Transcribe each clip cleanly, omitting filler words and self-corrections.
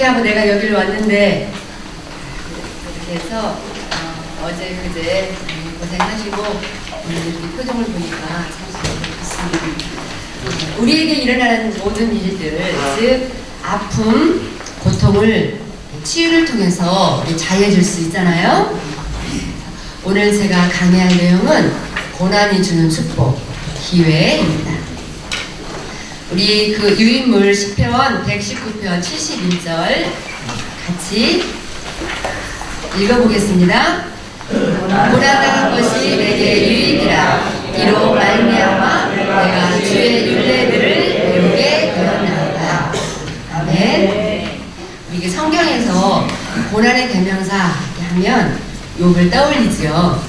소개하고 내가 여기를 왔는데 이렇게 해서 어제 그제 고생하시고 오늘 이렇게 표정을 보니까 참 좋습니다. 우리에게 일어나는 모든 일들, 즉 아픔, 고통을 치유를 통해서 자유해질 수 있잖아요. 오늘 제가 강의할 내용은 고난이 주는 축복, 기회입니다. 우리 그 유인물 시편 119편 71절 같이 읽어보겠습니다. 고난당한 것이 내게 유익이라. 이로 말미암아 내가 주의 율례들을 배우게 되었나이다. 아멘. 이게 성경에서 고난의 대명사 하면 욥을 떠올리죠.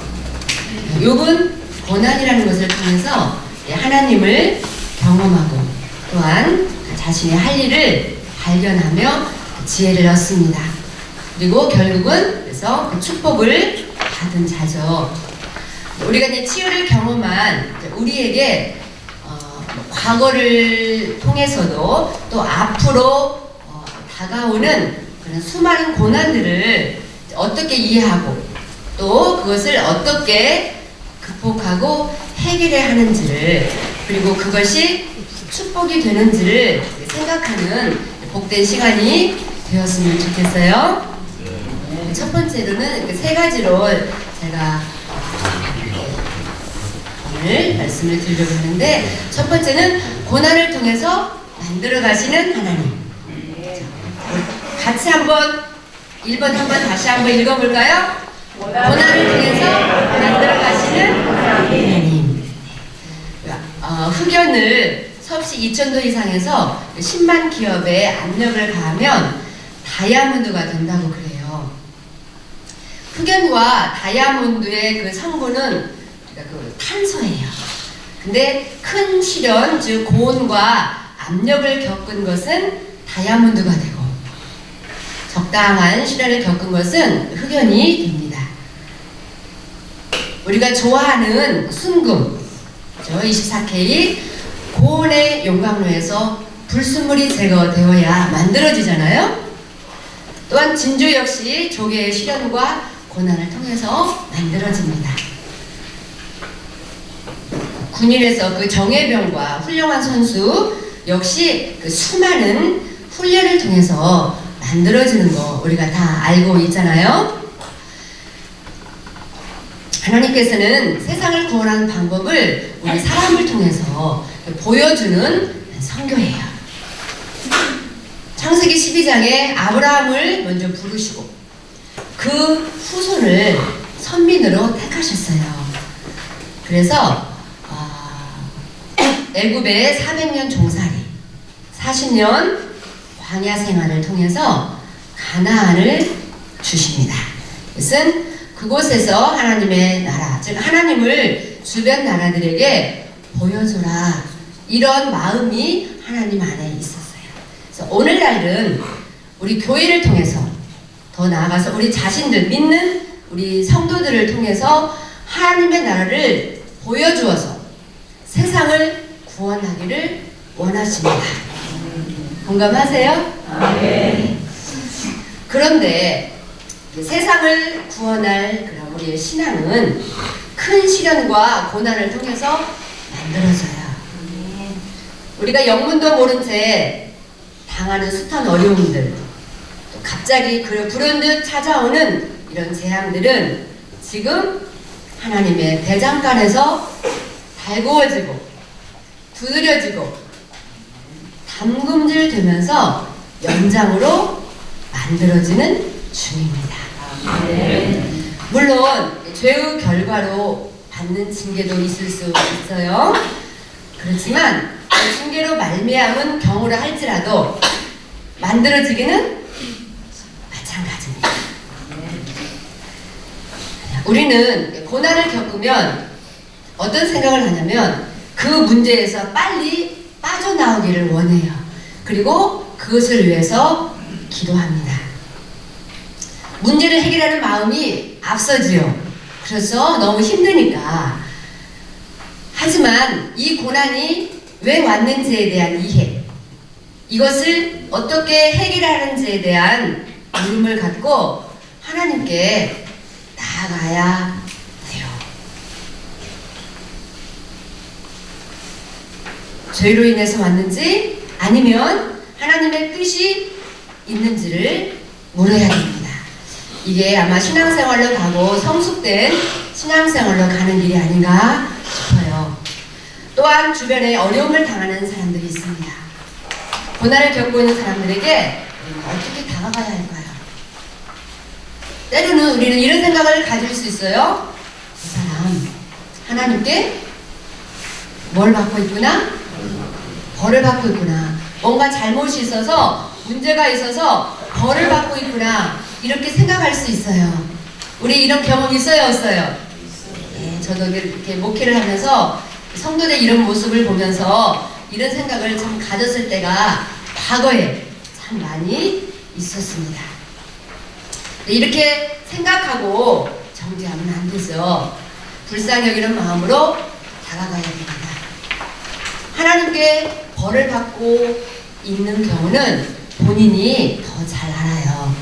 욥은 고난이라는 것을 통해서 하나님을 경험하고 또한 자신의 할 일을 발견하며 지혜를 얻습니다. 그리고 결국은 그래서 그 축복을 받은 자죠. 우리가 이제 치유를 경험한 우리에게 과거를 통해서도 또 앞으로 다가오는 그런 수많은 고난들을 어떻게 이해하고 또 그것을 어떻게 극복하고 해결해야 하는지를, 그리고 그것이 축복이 되는지를 생각하는 복된 시간이 되었으면 좋겠어요. 첫 번째로는 세 가지로 제가 오늘 말씀을 드리려고 했는데, 첫 번째는 고난을 통해서 만들어 가시는 하나님. 같이 한번 1번 한번 다시 한번 읽어볼까요? 고난을 통해서 만들어 가시는 하나님. 흑연을 섭씨 2,000도 이상에서 10만 기업에 압력을 가하면 다이아몬드가 된다고 그래요. 흑연과 다이아몬드의 그 성분은 그 탄소예요. 근데 큰 시련, 즉 고온과 압력을 겪은 것은 다이아몬드가 되고, 적당한 시련을 겪은 것은 흑연이 됩니다. 우리가 좋아하는 순금, 24K 고온의 용광로에서 불순물이 제거되어야 만들어지잖아요. 또한 진주 역시 조개의 시련과 고난을 통해서 만들어집니다. 군인에서 그 정예병과 훌륭한 선수 역시 그 수많은 훈련을 통해서 만들어지는 거 우리가 다 알고 있잖아요. 하나님께서는 세상을 구원하는 방법을 우리 사람을 통해서 보여주는 선교예요. 창세기 12장에 아브라함을 먼저 부르시고 그 후손을 선민으로 택하셨어요. 그래서 애굽의 400년 종살이, 40년 광야 생활을 통해서 가나안을 주십니다. 그것은 그곳에서 하나님의 나라, 즉 하나님을 주변 나라들에게 보여줘라, 이런 마음이 하나님 안에 있었어요. 그래서 오늘날은 우리 교회를 통해서, 더 나아가서 우리 자신들, 믿는 우리 성도들을 통해서 하나님의 나라를 보여주어서 세상을 구원하기를 원하십니다. 공감하세요? 네. 그런데 세상을 구원할 그런 우리의 신앙은 큰 시련과 고난을 통해서 만들어져요. 우리가 영문도 모른 채 당하는 숱한 어려움들, 또 갑자기 불현듯 찾아오는 이런 재앙들은 지금 하나님의 대장간에서 달구어지고 두드려지고 담금질 되면서 연장으로 만들어지는 중입니다. 물론 죄의 결과로 받는 징계도 있을 수 있어요. 그렇지만 그 징계로 말미암은 경우라 할지라도 만들어지기는 마찬가지입니다. 우리는 고난을 겪으면 어떤 생각을 하냐면 그 문제에서 빨리 빠져나오기를 원해요. 그리고 그것을 위해서 기도합니다. 문제를 해결하는 마음이 앞서지요. 그래서 너무 힘드니까. 하지만 이 고난이 왜 왔는지에 대한 이해, 이것을 어떻게 해결하는지에 대한 물음을 갖고 하나님께 나아가야 돼요. 죄로 인해서 왔는지 아니면 하나님의 뜻이 있는지를 물어야 됩니다. 이게 아마 신앙생활로 가고 성숙된 신앙생활로 가는 길이 아닌가 싶어요. 또한 주변에 어려움을 당하는 사람들이 있습니다. 고난을 겪고 있는 사람들에게 어떻게 다가가야 할까요? 때로는 우리는 이런 생각을 가질 수 있어요. 이 사람 하나님께 뭘 받고 있구나? 벌을 받고 있구나. 뭔가 잘못이 있어서 문제가 있어서 벌을 받고 있구나. 이렇게 생각할 수 있어요. 우리 이런 경험 있어요? 없어요? 예, 저도 이렇게 목회를 하면서 성도들 이런 모습을 보면서 이런 생각을 참 가졌을 때가 과거에 참 많이 있었습니다. 이렇게 생각하고 정지하면 안 되죠. 불쌍히 여기는 마음으로 다가가야 됩니다. 하나님께 벌을 받고 있는 경우는 본인이 더 잘 알아요.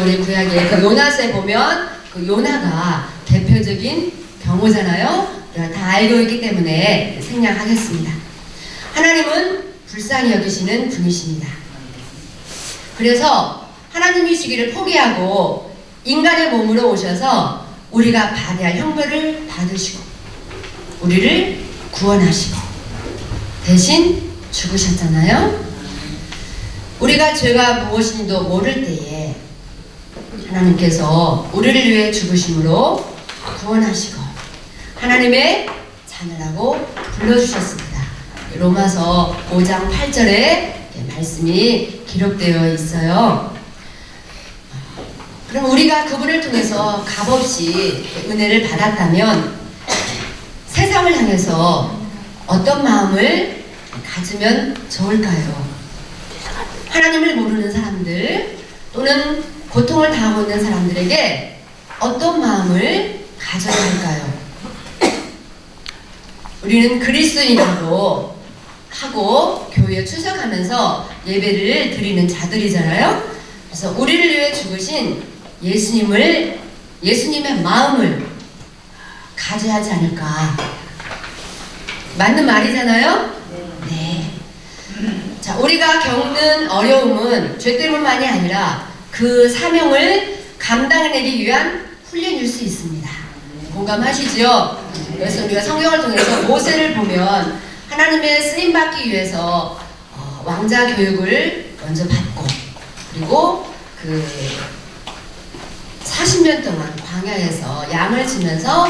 우리 구약의 그 요나서에 보면 그 요나가 대표적인 경우잖아요. 우리가 다 알고 있기 때문에 생략하겠습니다. 하나님은 불쌍히 여기시는 분이십니다. 그래서 하나님이시기를 포기하고 인간의 몸으로 오셔서 우리가 받아야 할 형벌을 받으시고 우리를 구원하시고 대신 죽으셨잖아요. 우리가 죄가 무엇인지도 모를 때에 하나님께서 우리를 위해 죽으심으로 구원하시고 하나님의 자녀라고 불러주셨습니다. 로마서 5장 8절에 말씀이 기록되어 있어요. 그럼 우리가 그분을 통해서 값없이 은혜를 받았다면 세상을 향해서 어떤 마음을 가지면 좋을까요? 하나님을 모르는 사람들 또는 고통을 당하고 있는 사람들에게 어떤 마음을 가져야 할까요? 우리는 그리스도인이라고 하고 교회에 출석하면서 예배를 드리는 자들이잖아요. 그래서 우리를 위해 죽으신 예수님의 마음을 가져야 하지 않을까. 맞는 말이잖아요. 네. 자, 우리가 겪는 어려움은 죄 때문만이 아니라 그 사명을 감당해내기 위한 훈련일 수 있습니다. 공감하시죠? 그래서 우리가 성경을 통해서 모세를 보면 하나님의 쓰임받기 위해서 왕자 교육을 먼저 받고 그리고 그 40년 동안 광야에서 양을 치면서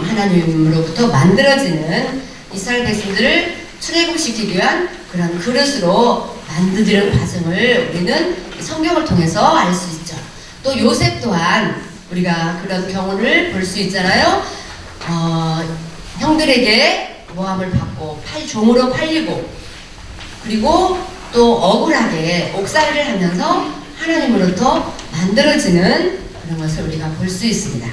하나님으로부터 만들어지는 이스라엘 백성들을 출애굽시키기 위한 그런 그릇으로 만드는 과정을 우리는 성경을 통해서 알 수 있죠. 또 요셉 또한 우리가 그런 경우를 볼 수 있잖아요. 형들에게 모함을 받고 종으로 팔리고 그리고 또 억울하게 옥살이를 하면서 하나님으로부터 만들어지는 그런 것을 우리가 볼 수 있습니다.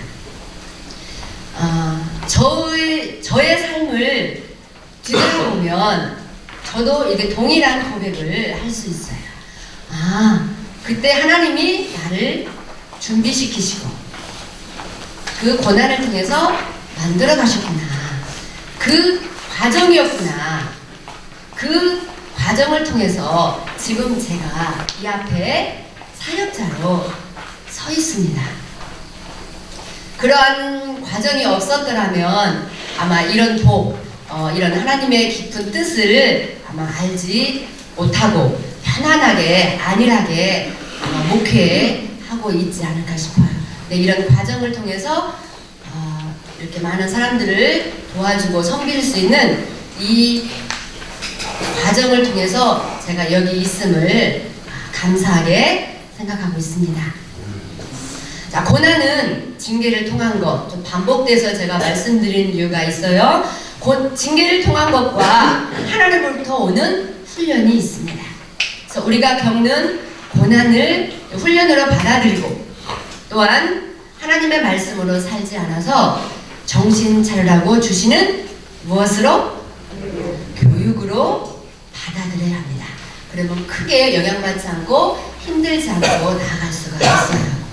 저의 삶을 뒤돌아보면 저도 이게 동일한 고백을 할 수 있어요. 그때 하나님이 나를 준비시키시고 그 고난을 통해서 만들어 가셨구나. 그 과정이었구나. 그 과정을 통해서 지금 제가 이 앞에 사역자로 서 있습니다. 그러한 과정이 없었더라면 아마 이런 이런 하나님의 깊은 뜻을 아마 알지 못하고 편안하게 안일하게 목회하고 있지 않을까 싶어요. 네, 이런 과정을 통해서 이렇게 많은 사람들을 도와주고 섬길 수 있는 이 과정을 통해서 제가 여기 있음을 감사하게 생각하고 있습니다. 자, 고난은 징계를 통한 것, 좀 반복돼서 제가 말씀드린 이유가 있어요. 징계를 통한 것과 하나님으로부터 오는 훈련이 있습니다. 그래서 우리가 겪는 고난을 훈련으로 받아들이고 또한 하나님의 말씀으로 살지 않아서 정신 차리라고 주시는 무엇으로? 교육으로 받아들여야 합니다. 그러면 크게 영향받지 않고 힘들지 않고 나아갈 수가 있어요.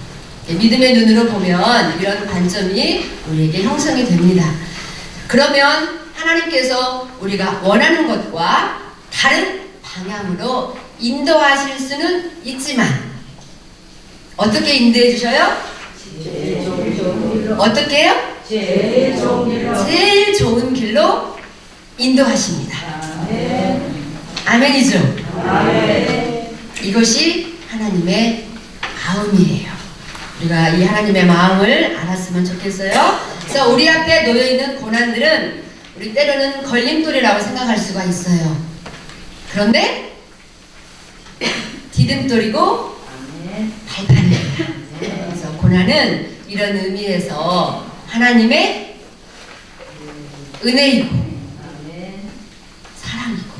믿음의 눈으로 보면 이런 관점이 우리에게 형성이 됩니다. 그러면 하나님께서 우리가 원하는 것과 다른 방향으로 인도하실 수는 있지만 어떻게 인도해 주셔요? 어떻게 해요? 제일 좋은 길로 인도하십니다. 아멘이죠? 이것이 하나님의 마음이에요. 우리가 이 하나님의 마음을 알았으면 좋겠어요. 그래서 우리 앞에 놓여있는 고난들은 우리 때로는 걸림돌이라고 생각할 수가 있어요. 그런데 디딤돌이고 발판입니다. 그래서 고난은 이런 의미에서 하나님의 은혜이고 사랑이고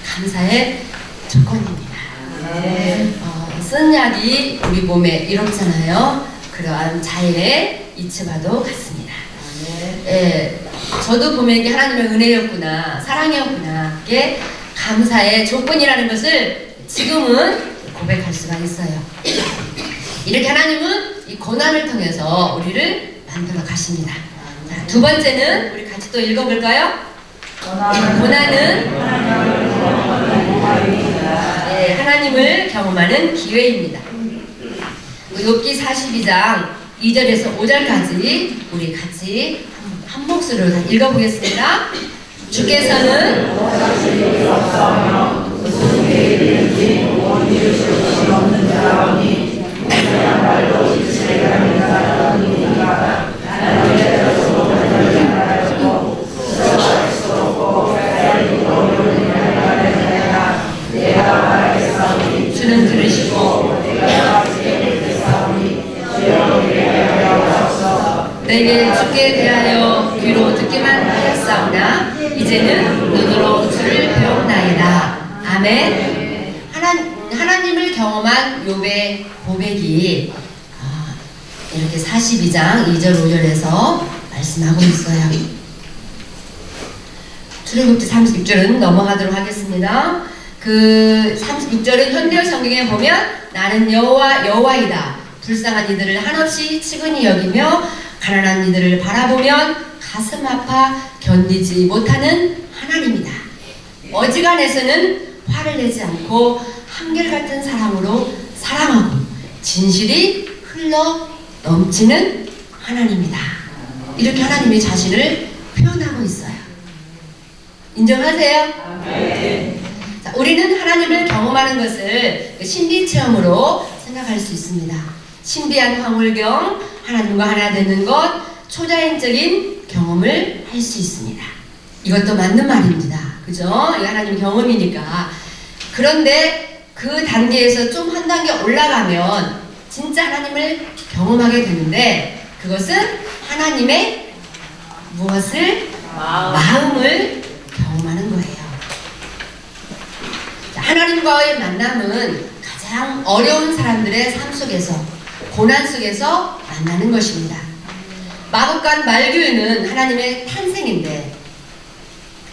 감사의 조건입니다. 쓴 약이 우리 몸에 이롭잖아요. 그러한 자연의 이치와도 같습니다. 저도 보면 이게 하나님의 은혜였구나, 사랑이었구나, 이게 감사의 조건이라는 것을 지금은 고백할 수가 있어요. 이렇게 하나님은 이 고난을 통해서 우리를 만들어 가십니다. 자, 두 번째는 우리 같이 또 읽어볼까요? 고난은 하나님을 경험하는 기회입니다. 욥기 42장 2절에서 5절까지 우리 같이 한 목소리로 다 읽어보겠습니다. 주께서는 주는 들으시고 내게 주께 대하여 귀로 듣기만 하였사오나 이제는 눈으로 주를 배웠나이다. 아멘. 하나님을 경험한 욥의 고백이 이렇게 42장 2절 5절에서 말씀하고 있어요. 출애굽기 36절은 넘어가도록 하겠습니다. 그 36절은 현대어 성경에 보면 나는 여호와이다. 불쌍한 이들을 한없이 치근히 여기며 가난한 이들을 바라보면 가슴 아파 견디지 못하는 하나님이다. 어지간해서는 화를 내지 않고 한결같은 사랑으로 사랑하고 진실이 흘러 넘치는 하나님이다. 이렇게 하나님이 자신을 표현하고 있어요. 인정하세요? 네. 자, 우리는 하나님을 경험하는 것을 신비체험으로 생각할 수 있습니다. 신비한 황홀경, 하나님과 하나 되는 것, 초자연적인 경험을 할 수 있습니다. 이것도 맞는 말입니다. 그죠? 이 하나님 경험이니까. 그런데 그 단계에서 좀 한 단계 올라가면 진짜 하나님을 경험하게 되는데 그것은 하나님의 무엇을? 마음을 경험하는 거예요. 자, 하나님과의 만남은 가장 어려운 사람들의 삶 속에서 고난 속에서 만나는 것입니다. 마법관 말교유는 하나님의 탄생인데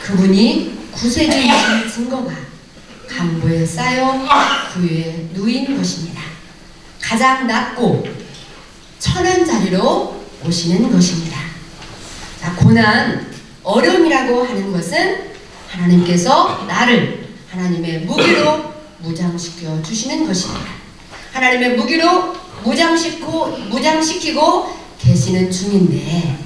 그분이 구세주이신 증거가 강보에 쌓여 그 위에 누인 것입니다. 가장 낮고 천한 자리로 오시는 것입니다. 자, 고난, 어려움이라고 하는 것은 하나님께서 나를 하나님의 무기로 무장시켜 주시는 것입니다. 하나님의 무기로 무장시키고 계시는 중인데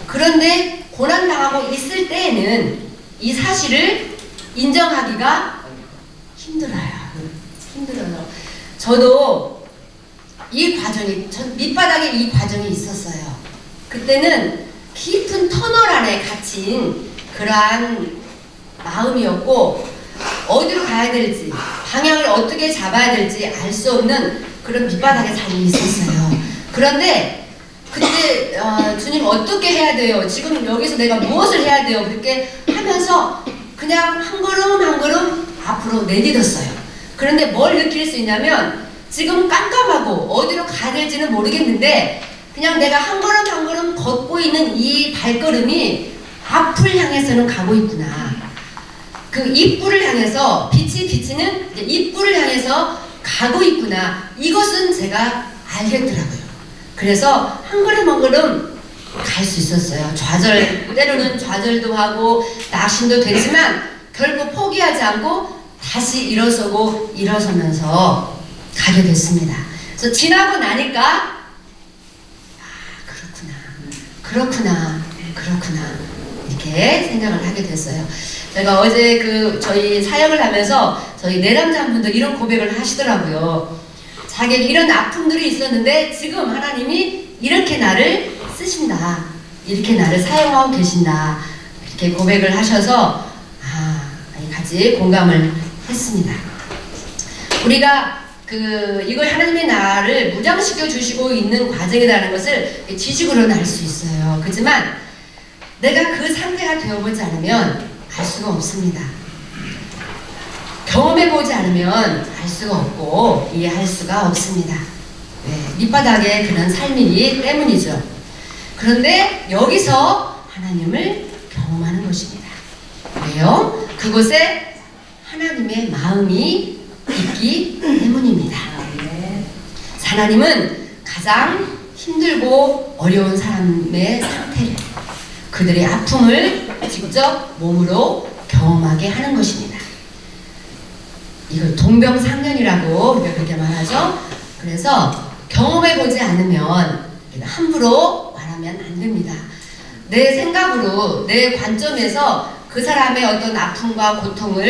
그런데 고난당하고 있을 때에는 이 사실을 인정하기가 힘들어요. 저도 전 밑바닥에 이 과정이 있었어요. 그때는 깊은 터널 안에 갇힌 그러한 마음이었고 어디로 가야 될지 방향을 어떻게 잡아야 될지 알 수 없는 그런 밑바닥에 삶이 있었어요. 그런데 그때 주님 어떻게 해야 돼요? 지금 여기서 내가 무엇을 해야 돼요? 그렇게 하면서 그냥 한 걸음 한 걸음 앞으로 내딛었어요. 그런데 뭘 느낄 수 있냐면 지금 깜깜하고 어디로 가야 될지는 모르겠는데 그냥 내가 한 걸음 한 걸음 걷고 있는 이 발걸음이 앞을 향해서는 가고 있구나. 그 입구를 향해서 빛이 비치는 이제 입구를 향해서 가고 있구나. 이것은 제가 알겠더라고요. 그래서 한 걸음 한 걸음 갈 수 있었어요. 때로는 좌절도 하고 낙심도 됐지만 결국 포기하지 않고 다시 일어서면서 가게 됐습니다. 그래서 지나고 나니까 그렇구나 이렇게 생각을 하게 됐어요. 제가 어제 저희 사역을 하면서 저희 내담자분들 이런 고백을 하시더라고요. 자기에게 이런 아픔들이 있었는데 지금 하나님이 이렇게 나를 쓰신다, 이렇게 나를 사용하고 계신다, 이렇게 고백을 하셔서 같이 공감을 했습니다. 우리가 이걸 하나님이 나를 무장시켜 주시고 있는 과정이라는 것을 지식으로는 알 수 있어요. 그렇지만 내가 그 상태가 되어보지 않으면 알 수가 없습니다. 경험해보지 않으면 알 수가 없고 이해할 수가 없습니다. 밑바닥에 그런 삶이기 때문이죠. 그런데 여기서 하나님을 경험하는 것입니다. 왜요? 그곳에 하나님의 마음이 있기 때문입니다. 하나님은 가장 힘들고 어려운 사람의 상태를, 그들의 아픔을 직접 몸으로 경험하게 하는 것입니다. 이걸 동병상련이라고 우리가 그렇게 말하죠. 그래서 경험해보지 않으면 함부로 말하면 안 됩니다. 내 생각으로, 내 관점에서 그 사람의 어떤 아픔과 고통을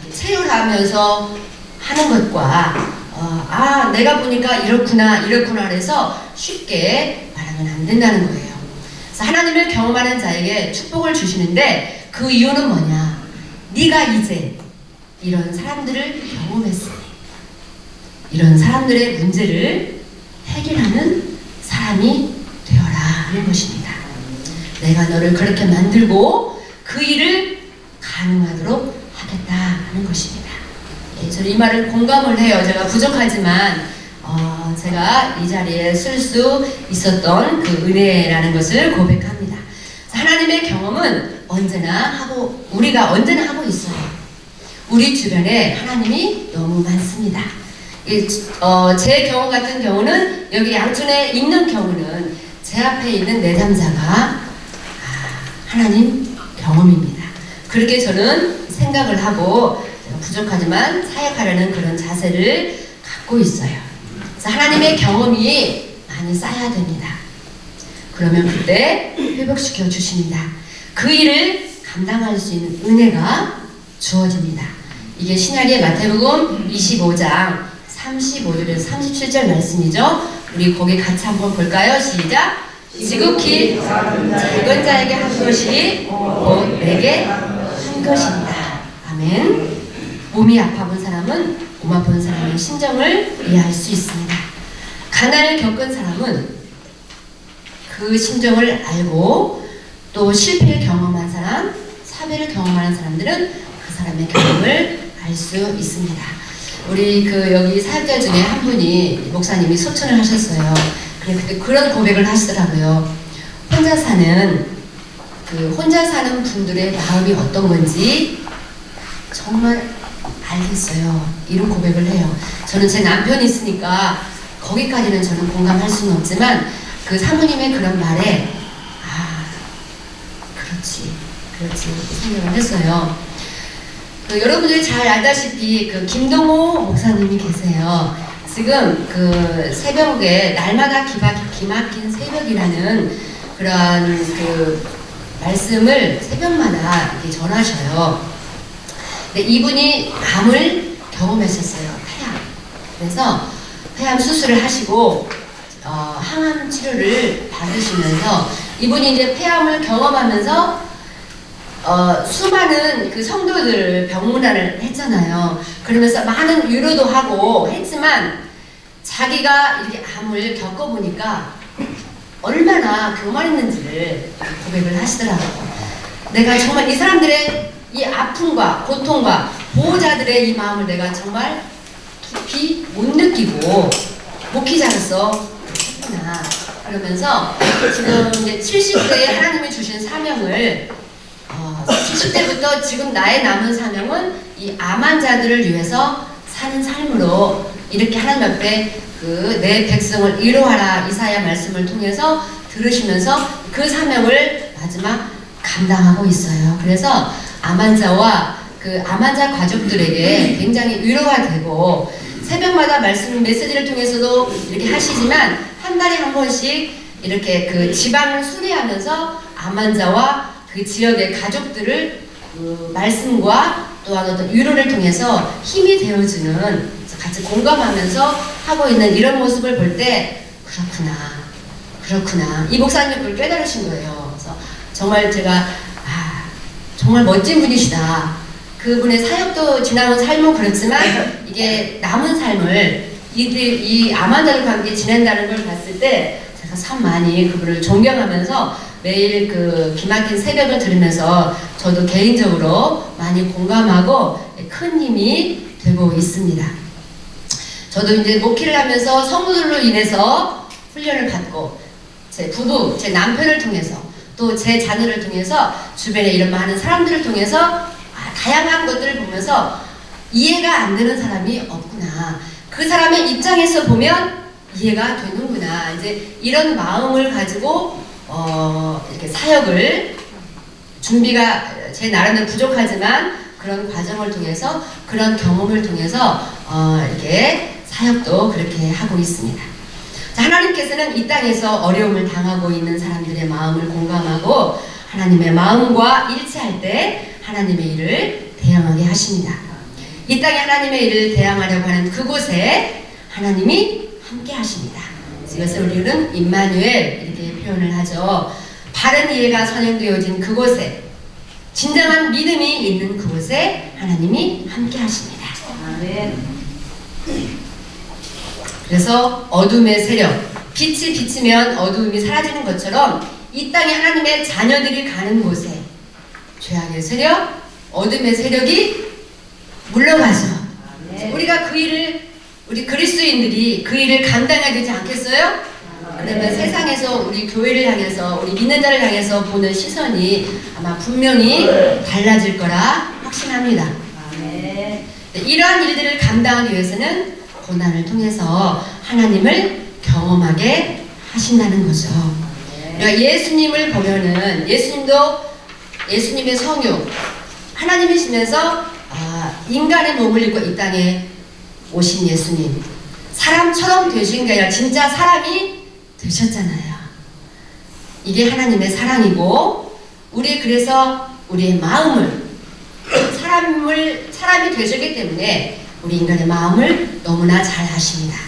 이렇게 체휼하면서 하는 것과 내가 보니까 이렇구나 해서 쉽게 말하면 안 된다는 거예요. 그래서 하나님을 경험하는 자에게 축복을 주시는데 그 이유는 뭐냐? 네가 이제 이런 사람들을 경험했으니 이런 사람들의 문제를 해결하는 사람이 되어라 하는 것입니다. 내가 너를 그렇게 만들고 그 일을 가능하도록 하겠다 하는 것입니다. 저는 이 말을 공감을 해요. 제가 부족하지만 제가 이 자리에 쓸 수 있었던 그 은혜라는 것을 고백합니다. 하나님의 경험은 우리가 언제나 하고 있어요. 우리 주변에 하나님이 너무 많습니다. 제 경우 같은 경우는 여기 양촌에 있는 경우는 제 앞에 있는 내담자가 하나님 경험입니다. 그렇게 저는 생각을 하고 부족하지만 사역하려는 그런 자세를 갖고 있어요. 그래서 하나님의 경험이 많이 쌓여야 됩니다. 그러면 그때 회복시켜 주십니다. 그 일을 감당할 수 있는 은혜가 주어집니다. 이게 신약의 마태복음 25장 35절에서 37절 말씀이죠. 우리 거기 같이 한번 볼까요? 시작! 지극히 작은 자에게 한 것이 곧 내게 한 것입니다. 아멘. 몸이 아파본 사람은 몸 아픈 사람의 심정을 이해할 수 있습니다. 가난을 겪은 사람은 그 심정을 알고 또 실패를 경험한 사람, 사배를 경험하는 사람들은 그 사람의 경험을 알 수 있습니다. 우리 여기 사역자 중에 한 분이 목사님이 소천을 하셨어요. 그런 고백을 하시더라고요. 혼자 사는 분들의 마음이 어떤 건지 정말 알겠어요. 이런 고백을 해요. 저는 제 남편이 있으니까 거기까지는 저는 공감할 수는 없지만 그 사모님의 그런 말에 그렇지 이렇게 생각을 했어요. 여러분들이 잘 알다시피 김동호 목사님이 계세요. 지금 새벽에 날마다 기막힌 새벽이라는 그러한 말씀을 새벽마다 이렇게 전하셔요. 근데 이분이 암을 경험했었어요. 폐암. 그래서 폐암 수술을 하시고 항암 치료를 받으시면서 이분이 이제 폐암을 경험하면서 수많은 성도들 병문안을 했잖아요. 그러면서 많은 위로도 하고 했지만 자기가 이렇게 암을 겪어보니까 얼마나 교만했는지를 고백을 하시더라고요. 내가 정말 이 사람들의 이 아픔과 고통과 보호자들의 이 마음을 내가 정말 깊이 못 느끼고 목회자로서 했구나. 그러면서 지금 이제 70세에 하나님이 주신 사명을 70대부터 지금 나의 남은 사명은 이 암 환자들을 위해서 사는 삶으로 이렇게 하나님 앞에 그 내 백성을 위로하라 이사야 말씀을 통해서 들으시면서 그 사명을 마지막 감당하고 있어요. 그래서 암 환자와 그 암 환자 가족들에게 굉장히 위로가 되고 새벽마다 말씀 메시지를 통해서도 이렇게 하시지만 한 달에 한 번씩 이렇게 그 지방을 순회하면서 암 환자와 그 지역의 가족들을 그 말씀과 또한 어떤 위로를 통해서 힘이 되어주는 같이 공감하면서 하고 있는 이런 모습을 볼 때 그렇구나 이 목사님이 그걸 깨달으신 거예요. 그래서 정말 제가 정말 멋진 분이시다. 그분의 사역도 지나온 삶은 그렇지만 이게 남은 삶을 이 암 환자들과 함께 지낸다는 걸 봤을 때 제가 참 많이 그분을 존경하면서 매일 그 기막힌 새벽을 들으면서 저도 개인적으로 많이 공감하고 큰 힘이 되고 있습니다. 저도 이제 목회를 하면서 성도들로 인해서 훈련을 받고 제 부부, 제 남편을 통해서 또 제 자녀를 통해서 주변에 이런 많은 사람들을 통해서 다양한 것들을 보면서 이해가 안 되는 사람이 없구나. 그 사람의 입장에서 보면 이해가 되는구나. 이제 이런 마음을 가지고 이렇게 사역을 준비가 제 나름대로 부족하지만 그런 과정을 통해서 그런 경험을 통해서 이렇게 사역도 그렇게 하고 있습니다. 자, 하나님께서는 이 땅에서 어려움을 당하고 있는 사람들의 마음을 공감하고 하나님의 마음과 일치할 때 하나님의 일을 대항하게 하십니다. 이 땅에 하나님의 일을 대항하려고 하는 그곳에 하나님이 함께 하십니다. 이것을 우리는 임마누엘 이렇게 표현을 하죠. 바른 이해가 선행되어진 그곳에 진정한 믿음이 있는 그곳에 하나님이 함께 하십니다. 아멘. 그래서 어둠의 세력, 빛이 비치면 어두움이 사라지는 것처럼 이 땅에 하나님의 자녀들이 가는 곳에 죄악의 세력, 어둠의 세력이 물러가죠. 우리가 그 일을 우리 그리스도인들이 그 일을 감당해야 되지 않겠어요? 그러면 세상에서 우리 교회를 향해서 우리 믿는 자를 향해서 보는 시선이 아마 분명히 달라질 거라 확신합니다. 이러한 일들을 감당하기 위해서는 고난을 통해서 하나님을 경험하게 하신다는 거죠. 그러니까 예수님을 보면은 예수님의 성육 하나님이시면서 인간의 몸을 입고 이 땅에 오신 예수님 사람처럼 되신 게 아니라 진짜 사람이 되셨잖아요. 이게 하나님의 사랑이고 그래서 우리의 마음을 사람이 되셨기 때문에 우리 인간의 마음을 너무나 잘 아십니다.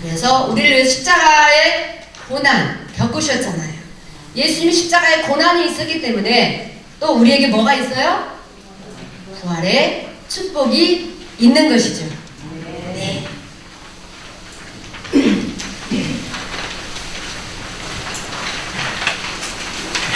그래서 우리를 위해 십자가의 고난 겪으셨잖아요. 예수님이 십자가의 고난이 있었기 때문에 또 우리에게 뭐가 있어요? 부활의 축복이 있는 것이죠. 네.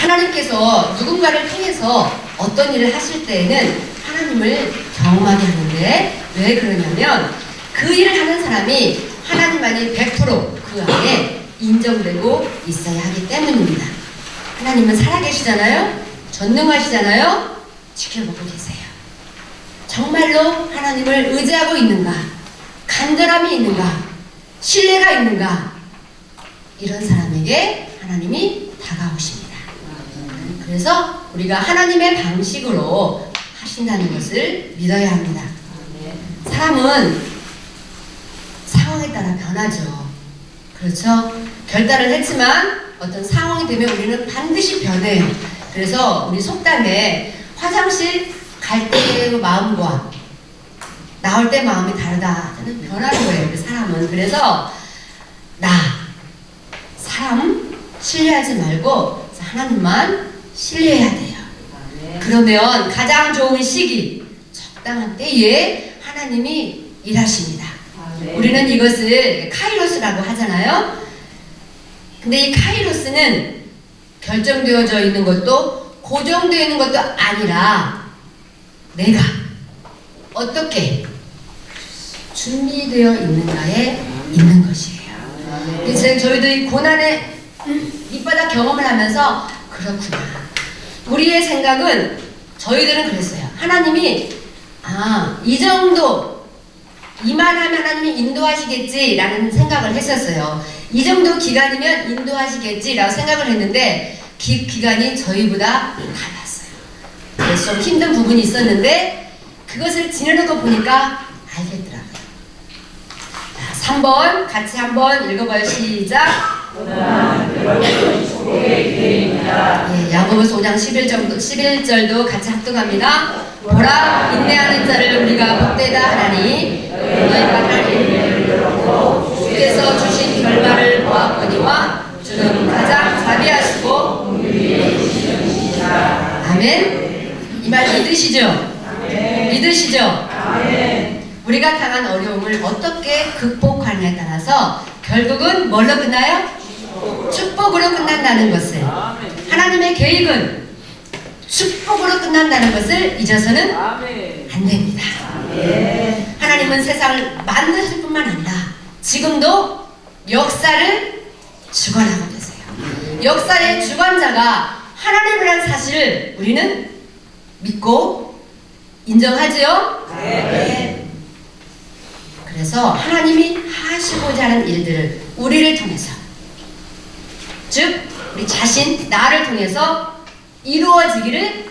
하나님께서 누군가를 통해서 어떤 일을 하실 때에는 하나님을 경험하게 하는데 왜 그러냐면 그 일을 하는 사람이 하나님만이 100%그 안에 인정되고 있어야 하기 때문입니다. 하나님은 살아계시잖아요. 전능하시잖아요. 지켜보고 계세요. 정말로 하나님을 의지하고 있는가? 간절함이 있는가? 신뢰가 있는가? 이런 사람에게 하나님이 다가오십니다. 그래서 우리가 하나님의 방식으로 하신다는 것을 믿어야 합니다. 사람은 상황에 따라 변하죠. 그렇죠? 결단을 했지만 어떤 상황이 되면 우리는 반드시 변해요. 그래서 우리 속담에 화장실 갈 때의 마음과 나올 때 마음이 다르다. 저는 변하는 거예요. 우리 사람은. 그래서 사람 신뢰하지 말고 하나님만 신뢰해야 돼요. 그러면 가장 좋은 시기, 적당한 때에 하나님이 일하십니다. 우리는 이것을 카이로스라고 하잖아요. 근데 이 카이로스는 결정되어져 있는 것도 고정되어 있는 것도 아니라 내가 어떻게 준비되어 있는가에 있는 것이에요. 그래서 저희도 이 고난의 밑바닥 경험을 하면서 그렇구나. 우리의 생각은 저희들은 그랬어요. 하나님이 이 정도 이만하면 하나님이 인도하시겠지라는 생각을 했었어요. 이 정도 기간이면 인도하시겠지라고 생각을 했는데 기간이 저희보다 달랐어요. 그래서 좀 힘든 부분이 있었는데 그것을 지내놓고 보니까 알겠더라고요. 자, 3번 같이 한번 읽어봐요. 시작. 야고보서 5장 11절도 같이 합독합니다. 보라, 인내하는 자를 우리가 복되다 하나니 너희가 하나님을 들었고 주께서 주신 결말을 보았거니와 주는 가장 자비하시고 아멘. 이 말 믿으시죠? 믿으시죠? 우리가 당한 어려움을 어떻게 극복하느냐에 따라서 결국은 뭘로 끝나요? 축복으로 끝난다는 것을, 하나님의 계획은 축복으로 끝난다는 것을 잊어서는 안 됩니다. 하나님은 세상을 만드실 뿐만 아니라 지금도 역사를 주관하고 계세요. 역사의 주관자가 하나님이라는 사실을 우리는 믿고 인정하지요? 네. 그래서 하나님이 하시고자 하는 일들을 우리를 통해서, 즉 우리 자신, 나를 통해서 이루어지기를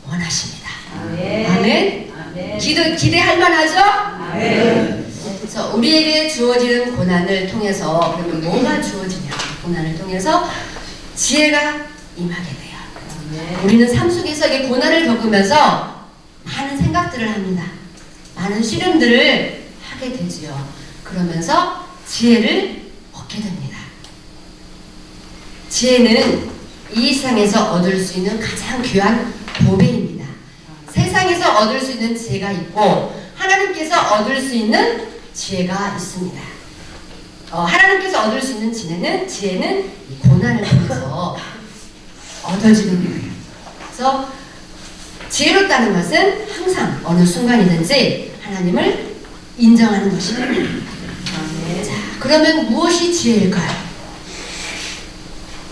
원하십니다. 아멘. 기대할 만하죠? 그래서 우리에게 주어지는 고난을 통해서, 그러면 뭐가 주어지냐? 고난을 통해서 지혜가 임하게 돼요. 우리는 삶 속에서 이 고난을 겪으면서 많은 생각들을 합니다. 많은 씨름들을 하게 되지요. 그러면서 지혜를 얻게 됩니다. 지혜는 이 세상에서 얻을 수 있는 가장 귀한 보배입니다. 세상에서 얻을 수 있는 지혜가 있고 하나님께서 얻을 수 있는 지혜가 있습니다. 하나님께서 얻을 수 있는 지혜는 이 고난을 통해서 얻어지는 거예요. 그래서 지혜롭다는 것은 항상 어느 순간이든지 하나님을 인정하는 것입니다. 자, 그러면 무엇이 지혜일까요?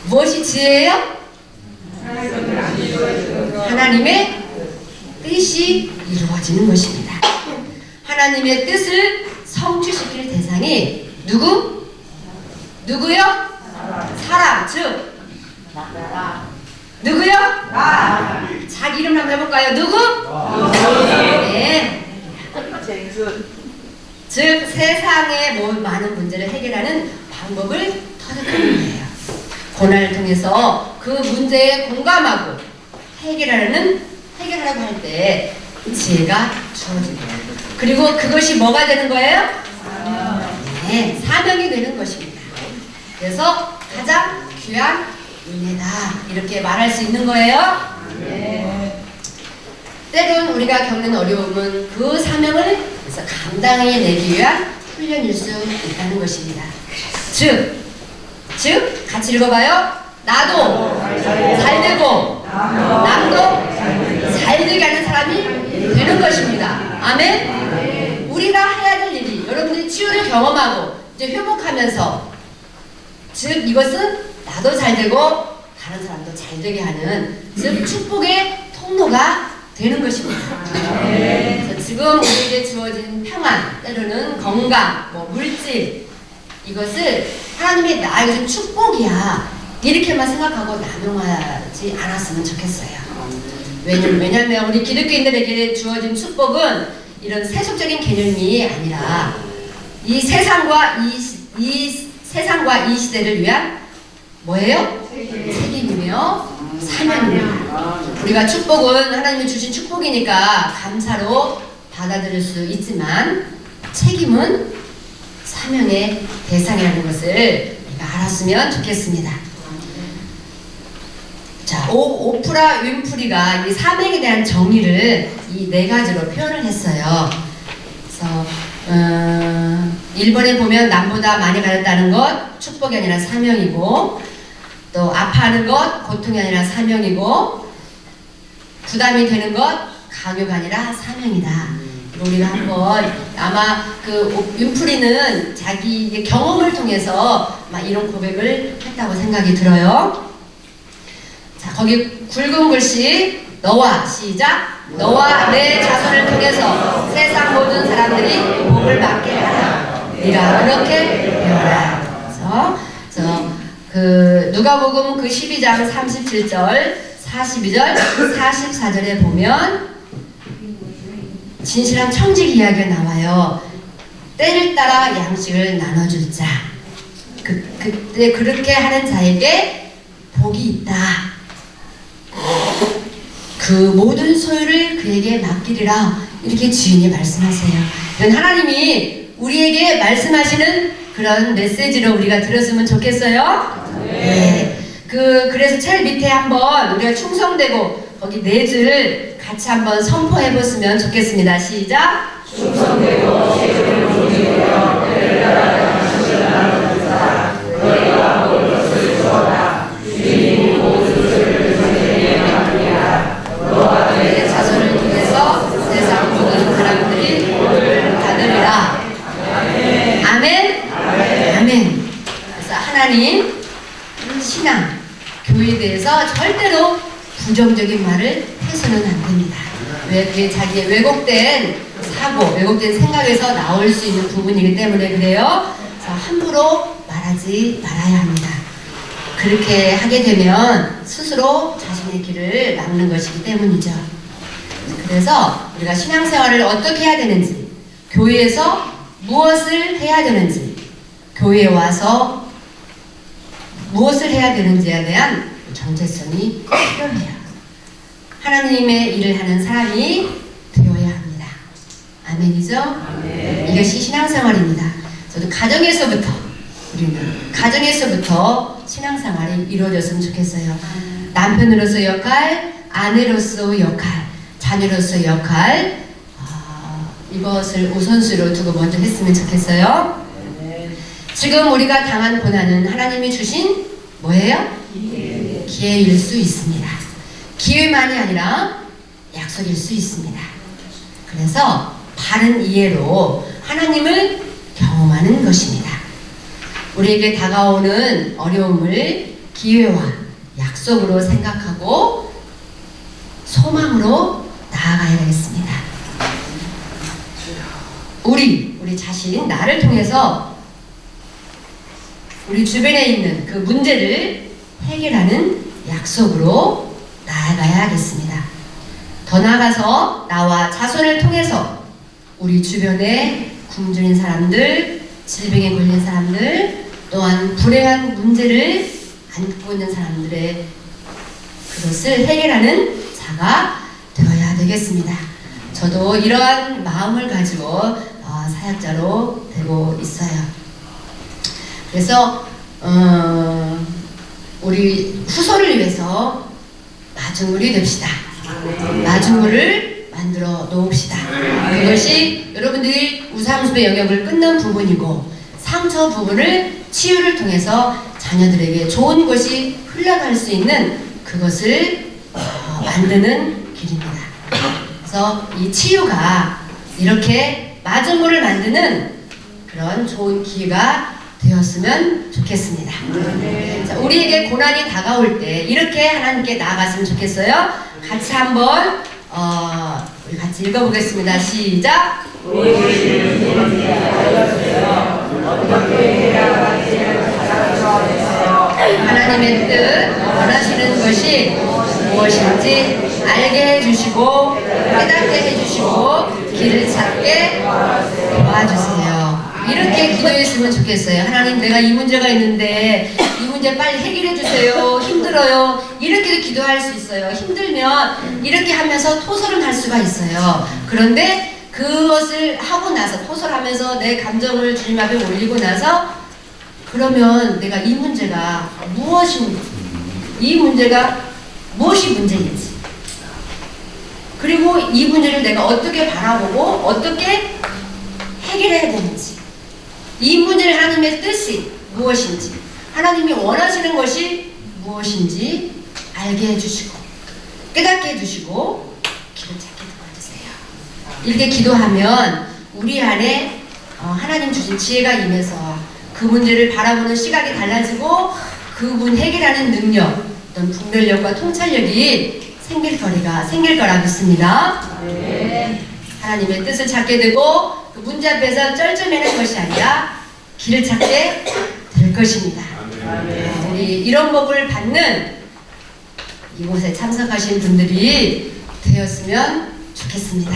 무엇이 지혜예요? 하나님의 뜻이 이루어지는 것입니다. 하나님의 뜻을 성취시킬 대상이 누구요? 사람, 즉 누구요? 자기 이름 한번 해볼까요? 누구? 네. 즉 세상의 많은 문제를 해결하는 방법을 터득하는 거예요. 고난을 통해서 그 문제에 공감하고 해결하라고 할 때 지혜가 주어지고, 그리고 그것이 뭐가 되는 거예요? 네, 사명이 되는 것입니다. 그래서 가장 귀한 은혜다, 이렇게 말할 수 있는 거예요. 때론 우리가 겪는 어려움은 그 사명을 감당해내기 위한 훈련일 수 있다는 것입니다. 즉 같이 읽어봐요. 나도 잘 되고 남도 잘 되게 하는 사람이 되는 것입니다. 아멘. 우리가 해야 될 일이, 여러분들이 치유를 경험하고 이제 회복하면서, 즉 이것은 나도 잘 되고 다른 사람도 잘 되게 하는, 즉 축복의 통로가 되는 것입니다. 그래서 지금 우리에게 주어진 평안, 때로는 건강, 물질, 이것을 하나님이 나에게 축복이야, 이렇게만 생각하고 남용하지 않았으면 좋겠어요. 왜냐면 우리 기독교인들에게 주어진 축복은 이런 세속적인 개념이 아니라 이 세상과 이 시대를 위한 뭐예요? 책임이며 사명입니다. 우리가 축복은 하나님이 주신 축복이니까 감사로 받아들일 수 있지만 책임은 사명의 대상이라는 것을 우리가 알았으면 좋겠습니다. 자, 오프라 윈프리가 이 사명에 대한 정의를 이 4가지로 표현을 했어요. 그래서 1번에 보면 남보다 많이 받았다는 것 축복이 아니라 사명이고, 또 아파하는 것 고통이 아니라 사명이고, 부담이 되는 것 강요가 아니라 사명이다. 우리가 한번 아마 그 윈프리는 자기 경험을 통해서 막 이런 고백을 했다고 생각이 들어요. 자, 거기 굵은 글씨 너와 시작. 너와 내 자손을 통해서 세상 모든 사람들이 복을 받게 하라. 네가 그렇게 되어라. 그래서 그 누가복음 그 12장 37절, 42절, 44절에 보면 진실한 청직 이야기가 나와요. 때를 따라 양식을 나눠줄 자. 그때 그렇게 하는 자에게 복이 있다. 그 모든 소유를 그에게 맡기리라. 이렇게 주인이 말씀하세요. 이건 하나님이 우리에게 말씀하시는 그런 메시지로 우리가 들었으면 좋겠어요? 네. 그래서 제일 밑에 한번 우리가 충성되고 거기 네 줄 같이 한번 선포해 보시면 좋겠습니다. 시작. 충성되고 세금을 조직하여 때를 따라 양식을 나누는 자 너희가 모든 것을 주어라. 주인이 모든 것을 너희에게 맡기리라. 너와 내 자손을 통해서 세상 모든 사람들이 복을 받으리라. 아멘. 아멘. 아멘. 그래서 하나님 신앙, 교회에 대해서 절대로 부정적인 말을 해서는 안 됩니다. 왜? 그게 자기의 왜곡된 사고, 왜곡된 생각에서 나올 수 있는 부분이기 때문에 그래요. 그래서 함부로 말하지 말아야 합니다. 그렇게 하게 되면 스스로 자신의 길을 막는 것이기 때문이죠. 그래서 우리가 신앙생활을 어떻게 해야 되는지, 교회에서 무엇을 해야 되는지, 교회에 와서 무엇을 해야 되는지에 대한 정체성이 필요해요. 하나님의 일을 하는 사람이 되어야 합니다. 아멘이죠? 아멘. 이것이 신앙생활입니다. 저도 가정에서부터 우리는 가정에서부터 신앙생활이 이루어졌으면 좋겠어요. 남편으로서 역할, 아내로서 역할, 자녀로서 역할, 이것을 우선순위로 두고 먼저 했으면 좋겠어요. 지금 우리가 당한 고난은 하나님이 주신 뭐예요? 기회일 수 있습니다. 기회만이 아니라 약속일 수 있습니다. 그래서 바른 이해로 하나님을 경험하는 것입니다. 우리에게 다가오는 어려움을 기회와 약속으로 생각하고 소망으로 나아가야겠습니다. 우리 자신, 나를 통해서 우리 주변에 있는 그 문제를 해결하는 약속으로 나아가야겠습니다. 더 나아가서 나와 자손을 통해서 우리 주변에 굶주린 사람들, 질병에 걸린 사람들, 또한 불행한 문제를 안고 있는 사람들의 그것을 해결하는 자가 되어야 되겠습니다. 저도 이러한 마음을 가지고 사역자로 되고 있어요. 그래서 우리 후손을 위해서 마중물이 됩시다. 마중물을 만들어 놓읍시다. 그것이 여러분들이 우상숭배 영역을 끊는 부분이고 상처 부분을 치유를 통해서 자녀들에게 좋은 것이 흘러갈 수 있는 그것을 만드는 길입니다. 그래서 이 치유가 이렇게 마중물을 만드는 그런 좋은 기회가 되었으면 좋겠습니다. 자, 우리에게 고난이 다가올 때 이렇게 하나님께 나아갔으면 좋겠어요. 같이 한번 우리 같이 읽어보겠습니다. 시작. 하나님의 뜻 원하시는 것이 무엇인지 알게 해주시고 깨닫게 해주시고 길을 찾게 도와주세요. 이렇게 기도했으면 좋겠어요. 하나님, 내가 이 문제가 있는데 이 문제 빨리 해결해 주세요. 힘들어요. 이렇게도 기도할 수 있어요. 힘들면 이렇게 하면서 토설은 할 수가 있어요. 그런데 그것을 하고 나서 토설하면서 내 감정을 주님 앞에 올리고 나서 그러면 내가 이 문제가 무엇인지, 이 문제가 무엇이 문제인지, 그리고 이 문제를 내가 어떻게 바라보고 어떻게 해결해야 되는지, 이 문제를 하나님의 뜻이 무엇인지, 하나님이 원하시는 것이 무엇인지 알게 해주시고 깨닫게 해주시고 길을 찾게 도와주세요. 이렇게 기도하면 우리 안에 하나님 주신 지혜가 임해서 그 문제를 바라보는 시각이 달라지고 그분 해결하는 능력, 어떤 분별력과 통찰력이 생길 거라 믿습니다. 하나님의 뜻을 찾게 되고 그 문제 앞에서 쩔쩔매는 것이 아니라 길을 찾게 될 것입니다. 우리 이런 복을 받는 이곳에 참석하신 분들이 되었으면 좋겠습니다.